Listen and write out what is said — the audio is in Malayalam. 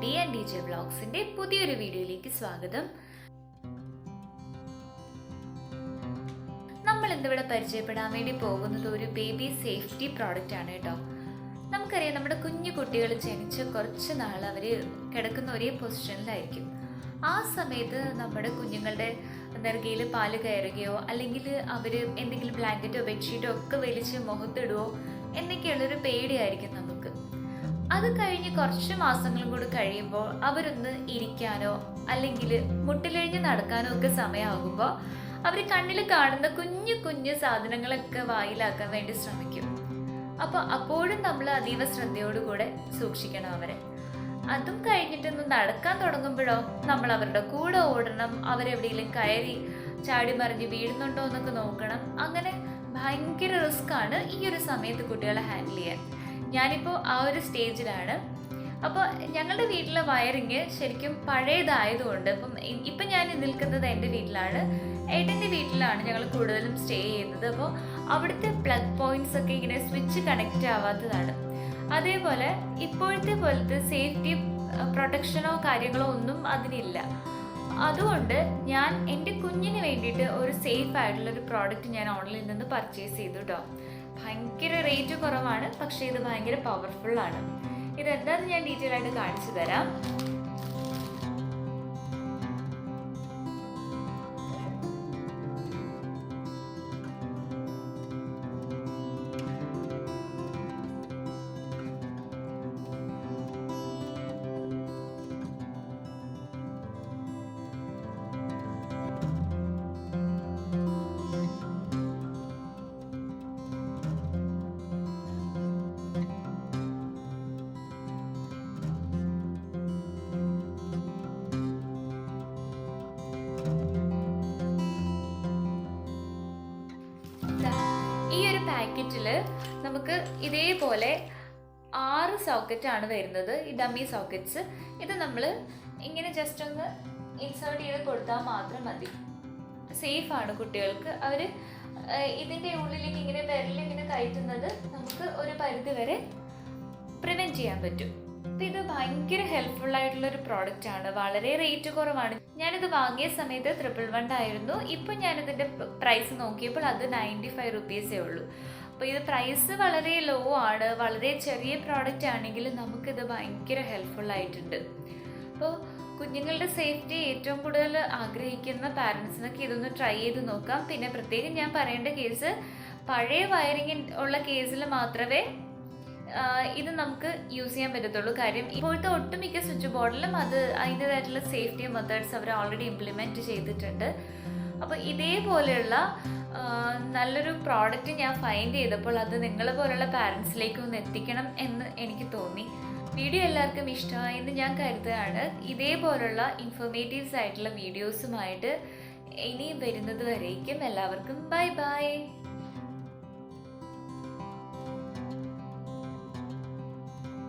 ബി ആൻഡ് ഡി ജെ വ്ളോഗ്സിന്റെ പുതിയൊരു വീഡിയോയിലേക്ക് സ്വാഗതം. നമ്മൾ ഇന്നിവിടെ പരിചയപ്പെടാൻ വേണ്ടി പോകുന്നത് ഒരു ബേബി സേഫ്റ്റി പ്രോഡക്റ്റ് ആണ് കേട്ടോ. നമുക്കറിയാം, നമ്മുടെ കുഞ്ഞു കുട്ടികൾ ജനിച്ച് കുറച്ച് നാൾ അവർ കിടക്കുന്ന ഒരേ പൊസിഷനിലായിരിക്കും. ആ സമയത്ത് നമ്മുടെ കുഞ്ഞുങ്ങളുടെ നെറുകയിൽ പാല് കയറുകയോ അല്ലെങ്കിൽ അവർ എന്തെങ്കിലും ബ്ലാങ്കറ്റോ ബെഡ്ഷീറ്റോ ഒക്കെ വലിച്ച് മുഖത്തിടുവോ എന്നൊക്കെയുള്ളൊരു പേടിയായിരിക്കും നമുക്ക്. അത് കഴിഞ്ഞ് കുറച്ച് മാസങ്ങളും കൂടി കഴിയുമ്പോൾ അവരൊന്ന് ഇരിക്കാനോ അല്ലെങ്കിൽ മുട്ടിലിഴിഞ്ഞ് നടക്കാനോ ഒക്കെ സമയമാകുമ്പോൾ അവർ കണ്ണിൽ കാണുന്ന കുഞ്ഞു കുഞ്ഞു സാധനങ്ങളൊക്കെ വായിലാക്കാൻ വേണ്ടി ശ്രമിക്കും. അപ്പോഴും നമ്മൾ അതീവ ശ്രദ്ധയോടുകൂടെ സൂക്ഷിക്കണം അവരെ. അതും കഴിഞ്ഞിട്ടൊന്ന് നടക്കാൻ തുടങ്ങുമ്പോഴോ നമ്മൾ അവരുടെ കൂടെ ഓടണം, അവരെവിടെയെങ്കിലും കയറി ചാടി മറിഞ്ഞ് വീഴുന്നുണ്ടോ എന്നൊക്കെ നോക്കണം. അങ്ങനെ ഭയങ്കര റിസ്ക്കാണ് ഈ ഒരു സമയത്ത് കുട്ടികളെ ഹാൻഡിൽ ചെയ്യാൻ. ഞാനിപ്പോൾ ആ ഒരു സ്റ്റേജിലാണ്. അപ്പോൾ ഞങ്ങളുടെ വീട്ടിലെ വയറിങ് ശരിക്കും പഴയതായതുകൊണ്ട് ഇപ്പം ഞാൻ നിൽക്കുന്നത് എൻ്റെ വീട്ടിലാണ്. ഏട്ടൻ്റെ വീട്ടിലാണ് ഞങ്ങൾ കൂടുതലും സ്റ്റേ ചെയ്യുന്നത്. അപ്പോൾ അവിടുത്തെ പ്ലഗ് പോയിന്റ്സ് ഒക്കെ ഇങ്ങനെ സ്വിച്ച് കണക്റ്റ് ആവാത്തതാണ്. അതേപോലെ ഇപ്പോഴത്തെ പോലത്തെ സേഫ്റ്റി പ്രൊട്ടക്ഷനോ കാര്യങ്ങളോ ഒന്നും അതിനില്ല. അതുകൊണ്ട് ഞാൻ എൻ്റെ കുഞ്ഞിന് വേണ്ടിയിട്ട് ഒരു സേഫ് ആയിട്ടുള്ളൊരു പ്രോഡക്റ്റ് ഞാൻ ഓൺലൈനിൽ നിന്ന് പർച്ചേസ് ചെയ്തു കേട്ടോ. ഭയങ്കര റേറ്റ് കുറവാണ്, പക്ഷേ ഇത് ഭയങ്കര പവർഫുള്ളാണ്. ഇതെന്താണെന്ന് ഞാൻ ഡീറ്റെയിൽ ആയിട്ട് കാണിച്ചു തരാം. ഈ ഒരു പാക്കറ്റിൽ നമുക്ക് ഇതേപോലെ 6 സോക്കറ്റാണ് വരുന്നത്, ഈ ഡമ്മി സോക്കറ്റ്സ്. ഇത് നമ്മൾ ഇങ്ങനെ ജസ്റ്റ് ഒന്ന് ഇൻസേർട്ട് ചെയ്ത് കൊടുത്താൽ മാത്രം മതി. സേഫാണ് കുട്ടികൾക്ക്. അവർ ഇതിൻ്റെ ഉള്ളിലേക്ക് ഇങ്ങനെ വിരലിങ്ങനെ കയറ്റുന്നത് നമുക്ക് ഒരു പരിധി വരെ പ്രിവെൻറ്റ് ചെയ്യാൻ പറ്റും. അപ്പം ഇത് ഭയങ്കര ഹെൽപ്ഫുൾ ആയിട്ടുള്ളൊരു പ്രോഡക്റ്റ് ആണ്. വളരെ റേറ്റ് കുറവാണ്. ഞാനിത് വാങ്ങിയ സമയത്ത് 111 ആയിരുന്നു. ഇപ്പം ഞാനിതിൻ്റെ പ്രൈസ് നോക്കിയപ്പോൾ അത് 95 റുപ്പീസേ ഉള്ളൂ. അപ്പോൾ ഇത് പ്രൈസ് വളരെ ലോ ആണ്. വളരെ ചെറിയ പ്രോഡക്റ്റ് ആണെങ്കിലും നമുക്കിത് ഭയങ്കര ഹെൽപ്ഫുൾ ആയിട്ടുണ്ട്. അപ്പോൾ കുഞ്ഞുങ്ങളുടെ സേഫ്റ്റി ഏറ്റവും കൂടുതൽ ആഗ്രഹിക്കുന്ന പാരൻസിനൊക്കെ ഇതൊന്ന് ട്രൈ ചെയ്ത് നോക്കാം. പിന്നെ പ്രത്യേകം ഞാൻ പറയേണ്ട കേസ്, പഴയ വയറിങ് ഉള്ള കേസിൽ മാത്രമേ ഇത് നമുക്ക് യൂസ് ചെയ്യാൻ പറ്റത്തുള്ളൂ. കാര്യം ഇപ്പോഴത്തെ ഒട്ടുമിക്ക സ്വിച്ച് ബോർഡിലും അത് അതിൻ്റെതായിട്ടുള്ള സേഫ്റ്റി മെത്തേഡ്സ് അവർ ഓൾറെഡി ഇംപ്ലിമെൻറ്റ് ചെയ്തിട്ടുണ്ട്. അപ്പോൾ ഇതേപോലെയുള്ള നല്ലൊരു പ്രോഡക്റ്റ് ഞാൻ ഫൈൻഡ് ചെയ്തപ്പോൾ അത് നിങ്ങളെ പോലുള്ള പാരൻസിലേക്ക് ഒന്ന് എത്തിക്കണം എന്ന് എനിക്ക് തോന്നി. വീഡിയോ എല്ലാവർക്കും ഇഷ്ടമായെന്ന് ഞാൻ കരുതുകയാണ്. ഇതേപോലുള്ള ഇൻഫോർമേറ്റീവ്സ് ആയിട്ടുള്ള വീഡിയോസുമായിട്ട് ഇനി വരുന്നത് വരേക്കും എല്ലാവർക്കും ബൈ ബൈ.